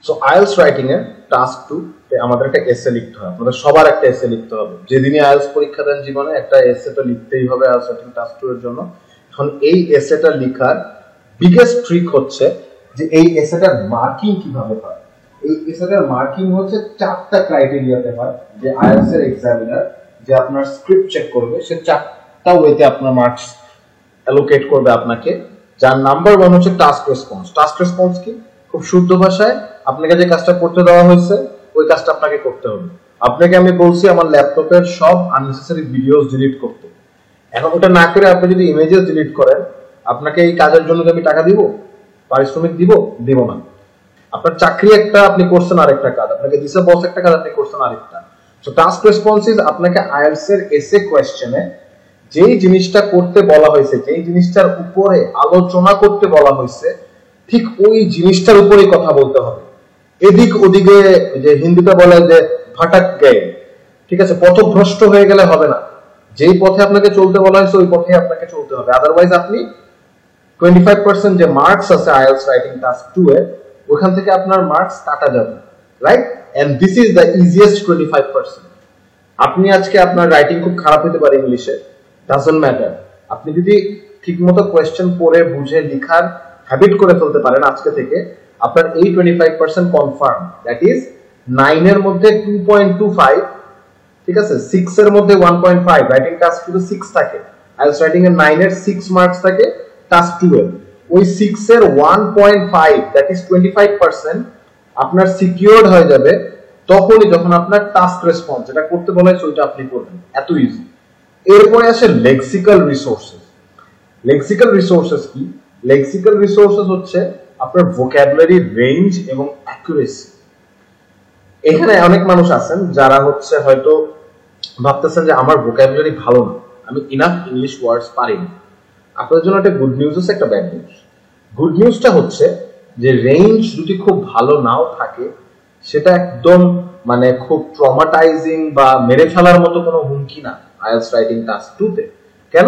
So IELTS writing এর task 2 তে আমাদের একটা এসে লিখতে হবে। আমাদের সবার একটা এসে লিখতে হবে। যেদিনই আইএলস পরীক্ষা দেন জীবনে একটা এসে তো লিখতেই হবে আইএলস রাইটিং টাস্ক 2 এর জন্য। এখন এই এসেটা লেখার বিগেস্ট ট্রিক হচ্ছে যে এই এসেটার মার্কিং কিভাবে হয়। এই এসেটার মার্কিং হচ্ছে 4টা ক্রাইটেরিয়াতে হয়। যে আইএলস এর এক্সামিনার যে আপনার স্ক্রিপ্ট চেক করবে সে 4টা ওয়েতে আপনার মার্কস অ্যালোকেট করবে আপনাকে। যার নাম্বার 1 হচ্ছে টাস্ক রেসপন্স। টাস্ক রেসপন্স কি? খুব শুদ্ধ ভাষায় আপনাকে যে কাজটা করতে দেওয়া হয়েছে ওই কাজটা আপনাকে করতে হবে। আপনাকে আমি বলছি আমার ল্যাপটপের সব আননেসেসারি ভিডিওস ডিলিট করতে। এখন ওটা না করে আপনি যদি ইমেজেস ডিলিট করেন, আপনাকে এই কাজের জন্য আমি টাকা দিব, পারিশ্রমিক দিব না। আপনার চাকরি একটা, আপনি করছেন আরেকটা কাজ, আপনাকে দিছে বস একটা কাজ, আপনি করছেন আরেকটা। সো টাস্ক রেসপন্সিস আপনাকে আইএলটিএস এর এসে কোশ্চেনে যেই জিনিসটা করতে বলা হয়েছে, যেই জিনিসটার উপরে আলোচনা করতে বলা হয়েছে, ঠিক ওই জিনিসটার উপরেই কথা বলতে হবে। এদিক ওদিকে যে হিন্দিতে বলে যে ভটক গে, ঠিক আছে, পথভ্রষ্ট হয়ে গেলে হবে না। যেই পথে আপনাকে চলতে বলা হয়েছে ওই পথে আপনাকে চলতে হবে। আদারওয়াইজ আপনি 25% যে মার্কস আছে আইএলটিএস রাইটিং টাস্ক 2 এর, ওখান থেকে আপনার মার্কস কাটা যাবে, right? And this is the easiest 25%। আপনি আজকে আপনার রাইটিং খুব খারাপ হতে পারে ইংলিশে, ডাজন্ট ম্যাটার। আপনি যদি ঠিকমতো কোয়েশ্চেন পড়ে বুঝে লেখার হ্যাবিট করে ফেলতে পারেন আজকে থেকে, আপনার এই 25% কনফার্ম। দ্যাট ইজ 9 এর মধ্যে 2.25, ঠিক আছে, 6 এর মধ্যে 1.5। রাইটিং টাস্ক 2 6 থাকে, আইএলটিএস রাইটিং এর 9 এর 6 মার্কস থাকে, টাস্ক 2 এর ওই 6 এর 1.5, দ্যাট ইজ 25% আপনার সিকিউরড হয়ে যাবে তখনই যখন আপনার টাস্ক রেসপন্স যেটা করতে বলা হয়েছে ওইটা আপনি করবেন। এত ইজি। এরপরে আসে লেক্সিক্যাল রিসোর্সেস। লেক্সিক্যাল রিসোর্সেস কি? লেক্সিক্যাল রিসোর্সেস হচ্ছে আপনার ভোকাবুলারি রেঞ্জ এবং অ্যাকুরেসি। এখানে অনেক মানুষ আছেন যারা হচ্ছে হয়তো ভাবতেছেন যে আমার ভোকাবুলারি ভালো না, আমি ইনাফ ইংলিশ ওয়ার্ডস পারি না। আপনাদের জন্য একটা গুড নিউজ আছে, একটা ব্যাড নিউজ। গুড নিউজটা হচ্ছে যে রেঞ্জ যদি খুব ভালো নাও থাকে, সেটা একদম মানে খুব ট্রমাটাইজিং বা মেরে ফেলার মতো কোনো হুমকি না আইএলটিএস রাইটিং টাস্ক 2 তে। কেন?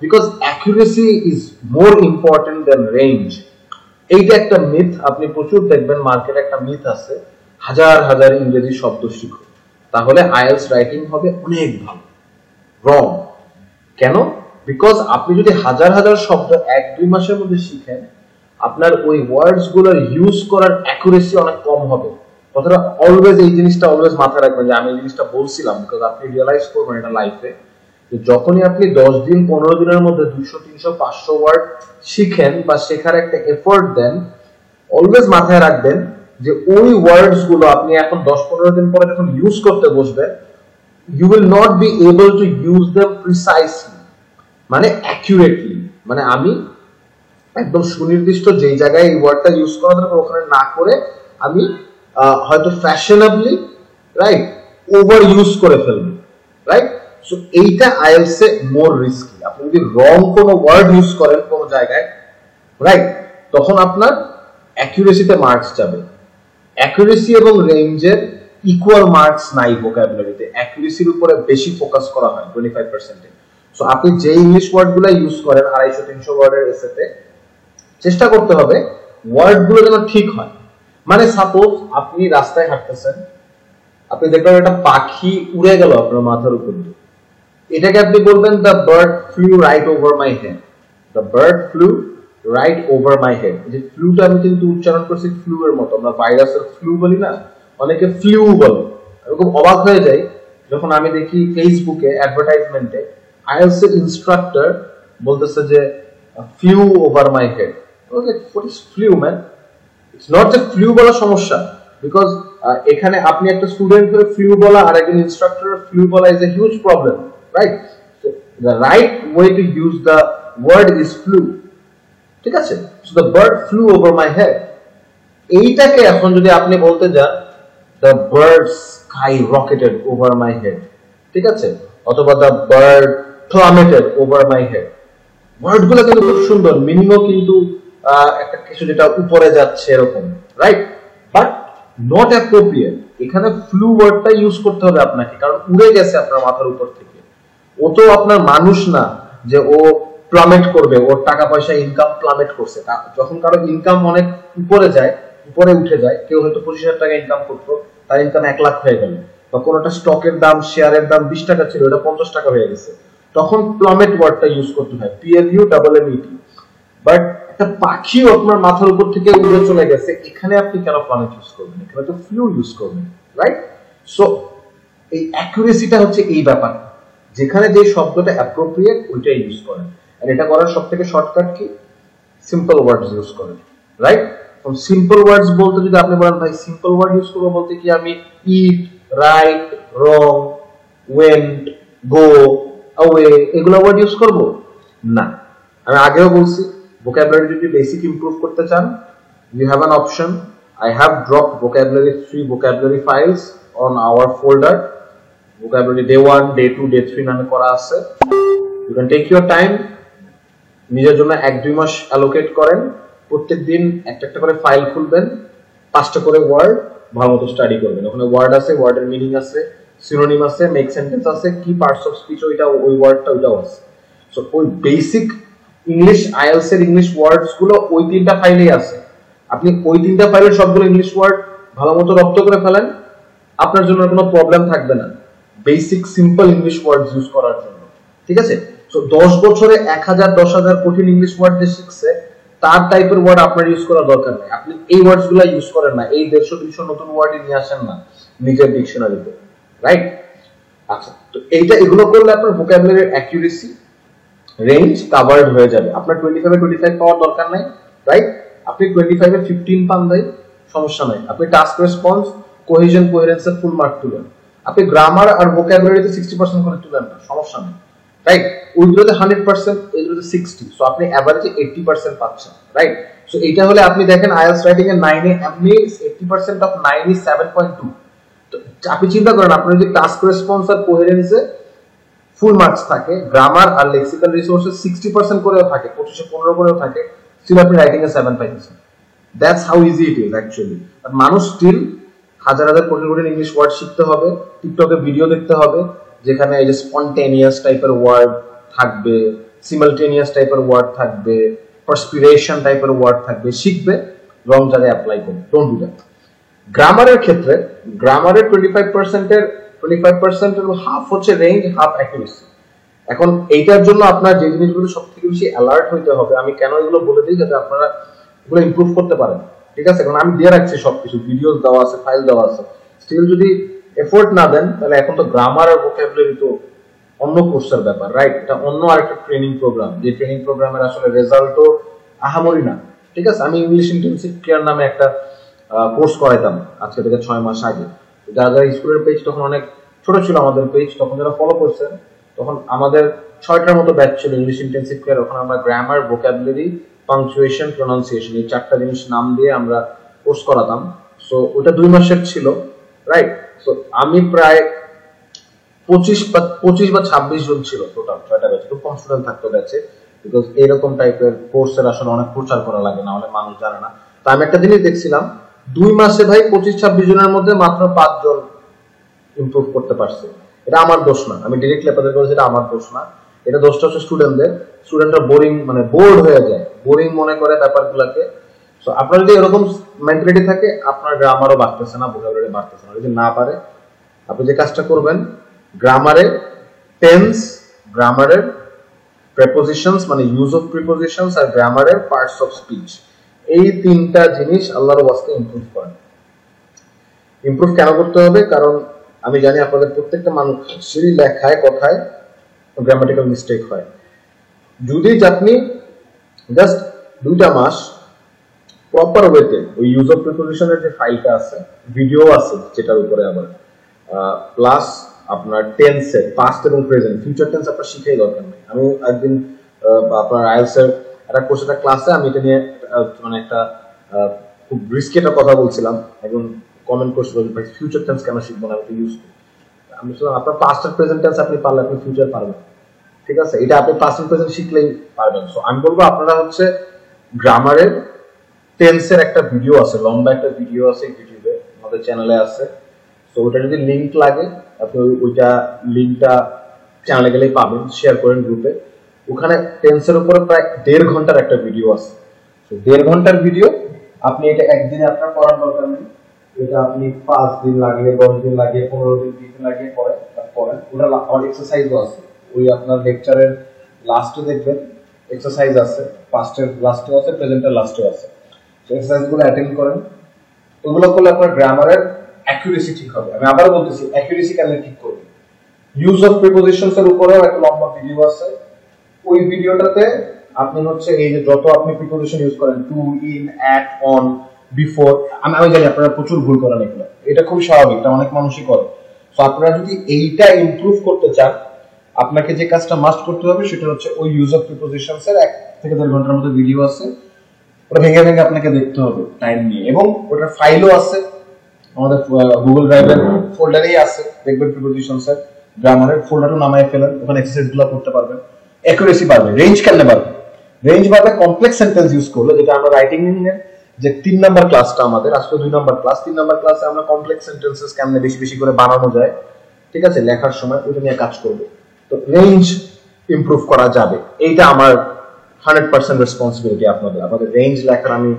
Because accuracy is more important than range. এইটা একটা মিথ। আপনি প্রচুর দেখবেন মার্কেটে একটা মিথ আছে, হাজার হাজার ইংরেজি শব্দ শিখো তাহলে আইএলটিএস রাইটিং হবে অনেক ভালো। রং। কেন? বিকজ আপনি যদি হাজার হাজার শব্দ 1-2 মাসের মধ্যে শিখেন, আপনার ওই ওয়ার্ডস গুলোর ইউজ করার অ্যাকুরেসি অনেক কম হবে। কথাটা অলওয়েজ, এই জিনিসটা অলওয়েজ মাথায় রাখবেন যে আমি এই জিনিসটা বলছিলাম, বিকজ আপনি রিয়েলাইজ করবেন এটা লাইফে যে যখনই আপনি 10 দিন 15 দিনের মধ্যে 200 300 500 ওয়ার্ড শিখেন বা শেখার একটা এফোর্ট দেন, অলওয়েজ মাথায় রাখবেন যে ওই ওয়ার্ডস গুলো আপনি এখন 10-15 দিন পরে যখন ইউজ করতে বসবেন, you will not be able to use them precisely, মানে অ্যাকুরেটলি। মানে আমি একদম সুনির্দিষ্ট যেই জায়গায় এই ওয়ার্ডটা ইউজ করা দরকার ওখানে না করে আমি হয়তো ফ্যাশনেবলি, রাইট, ওভার ইউজ করে ফেলবো, রাইট? সো এইটা আইএলটিএস এ মোর রিস্কি। আপনি যদি রং কোনো ওয়ার্ড ইউজ করেন কোনো জায়গায়, রাইট, তখন আপনার অ্যাকুরেসিতে মার্কস যাবে। অ্যাকুরেসি এবং রেঞ্জের ইকুয়াল মার্কস নাই ভোকাবুলারিতে। অ্যাকুরেসির উপরে বেশি ফোকাস করা হয় 25%। সো আপনি যে ইংলিশ ওয়ার্ডগুলো ইউজ করেন 250-300 ওয়ার্ডের এসেতে, চেষ্টা করতে হবে ওয়ার্ডগুলো যেন ঠিক হয়। মানে সাপোজ আপনি রাস্তায় হাঁটতেছেন, আপনি দেখবেন একটা পাখি উড়ে গেল আপনার মাথার উপর দিয়ে, এটাকে আপনি বলবেন the bird flu right over my head. The bird flu right over my head. যে ফ্লুটা আমি কিন্তু উচ্চারণ করছি ফ্লু এর মতো, আমরা ভাইরাসের ফ্লু বলি না, অনেকে ফ্লু বলে। আমি খুব অবাক হয়ে যাই যখন আমি দেখি ফেসবুকে অ্যাডভার্টাইজমেন্টে আইএলটিএস এর ইনস্ট্রাক্টর বলতেছে যে flu over my head. What is flu man? It's not যে ফ্লু বলা সমস্যা, বিকজ এখানে আপনি একটা স্টুডেন্ট হয়ে ফ্লু বলা আর একজন ইনস্ট্রাক্টর ফ্লু বলা is a huge problem, right? So the right way to use the word is flew, ঠিক আছে? So the bird flew over my head, এইটাকে এখন যদি আপনি বলতে যান the bird skyrocketed over my head, ঠিক আছে, অথবা the bird plummeted over my head, ওয়ার্ডগুলো কিন্তু খুব সুন্দর, মিনিংও কিন্তু একটা কিছু যেটা উপরে যাচ্ছে এরকম, রাইট? But not appropriate. এখানে ফ্লু ওয়ার্ডটা ইউজ করতে হবে আপনাকে, কারণ উড়ে গেছে আপনার মাথার উপর থেকে। ও তো আপনার মানুষ না যে ও প্লামেট করবে, ওর টাকা পয়সা ইনকাম প্লামেট করছে। যখন কারো ইনকাম অনেক উপরে যায় উপরে উঠে যায়, কেউ হয়তো 25,000 টাকা ইনকাম করতো, তার ইনকাম 1 লাখ হয়ে গেল, বা কোনোটা স্টকের দাম শেয়ারের দাম 20 টাকা ছিল, ওটা 50 টাকা হয়ে গেছে, তখন প্লামেট ওয়ার্ডটা ইউজ করতে হয়, PLUMMET। বাট একটা পাখিও আপনার মাথার উপর থেকে উড়ে চলে গেছে, এখানে আপনি কেন প্লামেট ইউজ করবেন? এখানে তো ফ্লু ইউজ করবেন, রাইট? সো এই অ্যাকুরেসিটা হচ্ছে এই ব্যাপার, যেখানে যে শব্দটা অ্যাপ্রোপ্রিয়েট ওইটাই ইউজ করেন। আর এটা করার সব থেকে শর্টকাট কি? সিম্পল ওয়ার্ডস ইউজ করেন, রাইট? সিম্পল ওয়ার্ডস বলতে যদি আপনি বলেন ভাই সিম্পল ওয়ার্ড ইউজ করবো বলতে কি আমি ইট, রাইট, রং, ওয়েন্ট, গো, অ্যাওয়ে এগুলো ওয়ার্ড ইউজ করব না। আমি আগেও বলছি vocabulary যদি বেসিক ইমপ্রুভ করতে চান, you have an option. I have dropped vocabulary 3 vocabulary files on our folder. vocabulary day 1, day 2, day 3 নামে করা আছে। You can take your time, নিজের জন্য 1-2 মাস অ্যালোকেট করেন, প্রত্যেকদিন একটা একটা করে ফাইল খুলবেন, 5টা করে ওয়ার্ড ভালোমতো স্টাডি করবেন। ওখানে ওয়ার্ড আছে, ওয়ার্ডের মিনিং আছে, সিনোনিম আছে, মেক সেন্টেন্স আছে, কি পার্টস অফ স্পিচ ওইটা ওই ওয়ার্ডটা ওইটাও আছে। সো ওই বেসিক ইংলিশ আইএলটিএস এর ইংলিশ ওয়ার্ডস গুলো ওই 3টা ফাইলেই আছে। আপনি ওই 3টা ফাইলের সবগুলো ইংলিশ ওয়ার্ড ভালোমতো রপ্ত করে ফেলেন, আপনার জন্য কোনো প্রবলেম থাকবে না বেসিক সিম্পল ইংলিশ ওয়ার্ডস ইউজ করার জন্য, ঠিক আছে? সো 10 বছরে 1000 10,000 কঠিন ইংলিশ ওয়ার্ড যে শিখছে তার টাইপের ওয়ার্ড আপনার ইউজ করার দরকার নেই। আপনি এই ওয়ার্ডস গুলো ইউজ করেন না, এই 150-200 নতুন ওয়ার্ডই নিয়ে আসেন না নিজের ডিকশনারিতে, রাইট? আচ্ছা, তো এগুলো করলে আপনার ভোকাবুলারির অ্যাকুরেসি রেঞ্জ কভারড হয়ে যাবে। আপনার 25 পাওয়ার দরকার নাই, রাইট? আপনি 25 15 পান ভাই, সমস্যা নাই। আপনি টাস্ক রেসপন্স, কোহেশন, কোহেরেন্সের ফুল মার্ক তুলেন। আপনি গ্রামার আর ভোকাবুলারিতে 60% করে তুলেন না, সমস্যা নেই, রাইট? ওইগুলোতে 100%, এইগুলোতে 60, সো আপনি এভারেজে 80% পাচ্ছেন, রাইট? সো এইটা হলে আপনি দেখেন আইএলটিএস রাইটিং এর 9 এ এমনি 80% অফ 9 is 7.2। তো আপনি চিন্তা করেন আপনার যদি টাস্ক রেসপন্স আর কোহেরেন্সে ফুল মার্কস থাকে, গ্রামার আর লেক্সিক্যাল রিসোর্সেস 60% করেও থাকে, 25-15 করেও থাকে, স্টিল আপনি রাইটিং এ 7 পাইছেন। That's how easy it is actually. আর মানুষ স্টিল হাজার হাজার কোটি কোটি ইংলিশ ওয়ার্ড শিখতে হবে, টিকটকে ভিডিও দেখতে হবে যেখানে এই যে স্পন্টেনিয়াস টাইপের ওয়ার্ড থাকবে, সিমালটেনিয়াস টাইপের ওয়ার্ড থাকবে, পারস্পিরেশন টাইপের ওয়ার্ড থাকবে, শিখবে, রং জায়গায় অ্যাপ্লাই করবে। Don't do that. গ্রামারের ক্ষেত্রে গ্রামারের 25% হাফ হচ্ছে রেঞ্জ, হাফ অ্যাকুরেসি। এখন এইটার জন্য আপনার যে জিনিসগুলো সব থেকে বেশি অ্যালার্ট হইতে হবে, আমি কেন এগুলো বলে দিই যাতে আপনারা এগুলো ইমপ্রুভ করতে পারেন, ঠিক আছে? কারণ আমি দিয়ে রাখছি সবকিছু, ভিডিওস দেওয়া আছে, ফাইল দেওয়া আছে, স্টিল যদি এফোর্ট না দেন তাহলে এখন তো গ্রামার আর ভোকাবুলারি তো অন্য কোর্সের ব্যাপার, রাইট? এটা অন্য আরেকটা ট্রেনিং প্রোগ্রাম, যে ট্রেনিং প্রোগ্রামের আসলে রেজাল্টও আহামরি না, ঠিক আছে? আমি ইংলিশ ইন্টেনসিভ কেয়ার নামে একটা কোর্স করাইতাম আজকে থেকে 6 মাস আগে। যারা স্কুলের পেজ তখন অনেক ছোট ছিল আমাদের পেজ, তখন যারা ফলো করছেন, তখন আমাদের 6টার মতো ব্যাচ ছিল ইংলিশ ইন্টেনসিভ কেয়ার। ওখানে আমরা গ্রামার, ভোকাবুলারি, পাংচুয়েশন, প্রোনাউন্সিয়েশন এই 4টা জিনিস নাম দিয়ে আমরা কোর্স করাতাম। সো ওটা 2 মাসের ছিল, রাইট? সো আমি প্রায় 25 বা 26 জন ছিল টোটাল 6টা ব্যাচে। খুব কম স্টুডেন্ট থাকতো ব্যাচে, বিকজ এইরকম টাইপের কোর্সের আসলে অনেক প্রচার করা লাগে, না হলে মানুষ জানে না। তো আমি একটা জিনিস দেখছিলাম, 2 মাসে ভাই 25-26 জনের মধ্যে মাত্র 5 জন ইমপ্রুভ করতে পারছে। এটা আমার দোষ না, আমি ডিরেক্টলি আপনাদের বলছি এটা আমার দোষ না, এটা দোষটা হচ্ছে স্টুডেন্টদের। স্টুডেন্টরা বোরিং, মানে বোর্ড হয়ে যায়, বোরিং মনে করে ব্যাপারগুলোকে। সো আপনার যদি এরকম মেন্টালিটি থাকে, আপনার গ্রামারও বাড়তেছে না, ভোকাবুলারি বাড়তেছে না। যদি না পারে, আপনি যে কাজটা করবেন, গ্রামারের টেন্স, গ্রামারের প্রেপোজিশনস মানে ইউজ অফ প্রিপোজিশনস, আর গ্রামারের পার্টস অফ স্পিচ, এই 3টা জিনিস আল্লাহর ওয়াস্তে ইমপ্রুভ করেন। ইমপ্রুভ কেন করতে হবে? কারণ আমি জানি আপনাদের প্রত্যেকটা মানুষেরই লেখায়, কথায় গ্রামাটিক্যাল মিস্টেক হয়। যদি আপনি জাস্ট 2টা মাস প্রপার ওয়েতে ওই ইউজ অফ প্রিপোজিশনের যে ফাইলটা আছে, ভিডিও আছে যেটার উপরে আবার, প্লাস আপনার টেন্সের পাস্ট এবং প্রেজেন্ট, ফিউচার টেন্স আপনার শিখেই দরকার নেই। আমি একদিন আপনার আইএলটিএস এর একটা কোর্সের একটা ক্লাসে আমি এটা নিয়ে মানে একটা খুব রিস্কি একটা কথা বলছিলাম। একজন কমেন্ট করছিল যে ভাই ফিউচার টেন্স কেন শিখবো না, আমি তো ইউজ করি। আমি বললাম আপনার পাস্ট আর প্রেজেন্ট টেন্স আপনি পারলে আপনি ফিউচার পারবেন, ঠিক আছে? এটা আপনি পাস্ট আর প্রেজেন্ট শিখলেই পারবেন। সো আমি বলবো আপনারা হচ্ছে গ্রামারের টেন্সের একটা ভিডিও আছে, লম্বা একটা ভিডিও আছে ইউটিউবে, আমাদের চ্যানেলে আছে। তো ওটা যদি লিংক লাগে আপনি ওইটা লিংকটা চ্যানেলে গেলেই পাবেন, শেয়ার করেন গ্রুপে। ওখানে টেন্সের উপরে প্রায় 1.5 ঘন্টার একটা ভিডিও আছে। তো 1.5 ঘন্টার ভিডিও আপনি এটা একদিনে আপনার পড়ার দরকার নেই, এটা আপনি 5 দিন লাগিয়ে 10 দিন লাগিয়ে 15 দিন 20 দিন লাগিয়ে পড়েন। ওটা আমার এক্সারসাইজও আছে, ওই আপনার লেকচারের লাস্টে দেখবেন এক্সারসাইজ আছে, পাস্টের লাস্টেও আছে, প্রেজেন্টের লাস্টেও আছে। এক্সারসাইজগুলো অ্যাটেন্ড করেন, ওগুলো করলে আপনার গ্রামারের অ্যাকুরেসি ঠিক হবে। আমি আবার বলতেছি অ্যাকুরেসি কেমনে ঠিক করবেন, ইউজ অফ প্রিপোজিশনস এর উপরেও একটা লম্বা ভিডিও আছে। ওই ভিডিওটাতে আপনি হচ্ছে এই যে যত আপনি প্রিপোজিশন ইউজ করেন, to, in, at, on, before, আমি জানি আপনারা প্রচুর ভুল করেন এগুলো, এটা খুব স্বাভাবিক, এটা অনেক মানুষই করে। তো আপনারা যদি এইটা ইমপ্রুভ করতে চান, আপনাকে যে কাজটা মাস্ট করতে হবে সেটা হচ্ছে ওই ইউজ অফ প্রিপোজিশনস এর 1 থেকে 1.5 ঘন্টার মতো ভিডিও আছে, ওটা ভেঙে ভেঙে আপনাকে দেখতে হবে টাইম নিয়ে, এবং ওটার ফাইলও আছে আমাদের গুগল ড্রাইভের ফোল্ডারেই আছে, দেখবেন প্রিপোজিশনস এর গ্রামারের ফোল্ডারও নামায় ফেলেন, ওখানে এক্সারসাইজগুলো করতে পারবেন, অ্যাকুরেসি বাড়বে, রেঞ্জ কেমনে বাড়বে, রেঞ্জ বাড়বে কমপ্লেক্স সেন্টেন্স ইউজ করলে, যেটা আমরা রাইটিং এর যে 3 নাম্বার ক্লাসটা আমাদের আজকে 2 নাম্বার ক্লাস, 3 নাম্বার ক্লাসে আমরা কমপ্লেক্স সেন্টেন্সেস কেমনে বেশি বেশি করে বানানো যায়, ঠিক আছে, লেখার সময় ওটা নিয়ে কাজ করব। তো রেঞ্জ ইমপ্রুভ করা যাবে, এইটা আমার 100% রেসপন্সিবিলিটি। আপনাদের রেঞ্জ লেখার, আমি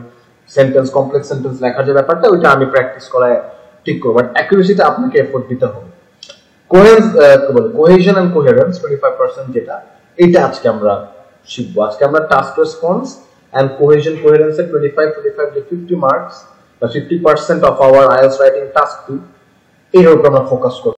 সেন্টেন্স কমপ্লেক্স সেন্টেন্স লেখার যে ব্যাপারটা ওইটা আমি প্র্যাকটিস করায় ঠিক করব, বাট অ্যাকুরেসিটা আপনাকে এফোর্ট দিতে হবে। কোহেশন এন্ড কোহেরেন্স 25% যেটা, এটা আজকে আমরা শিখবো। আজকে আমরা task response and cohesion coherence এর 25 যে 50 মার্কস বা 50% of our IELTS writing task 2 এর উপর আমরা ফোকাস করব।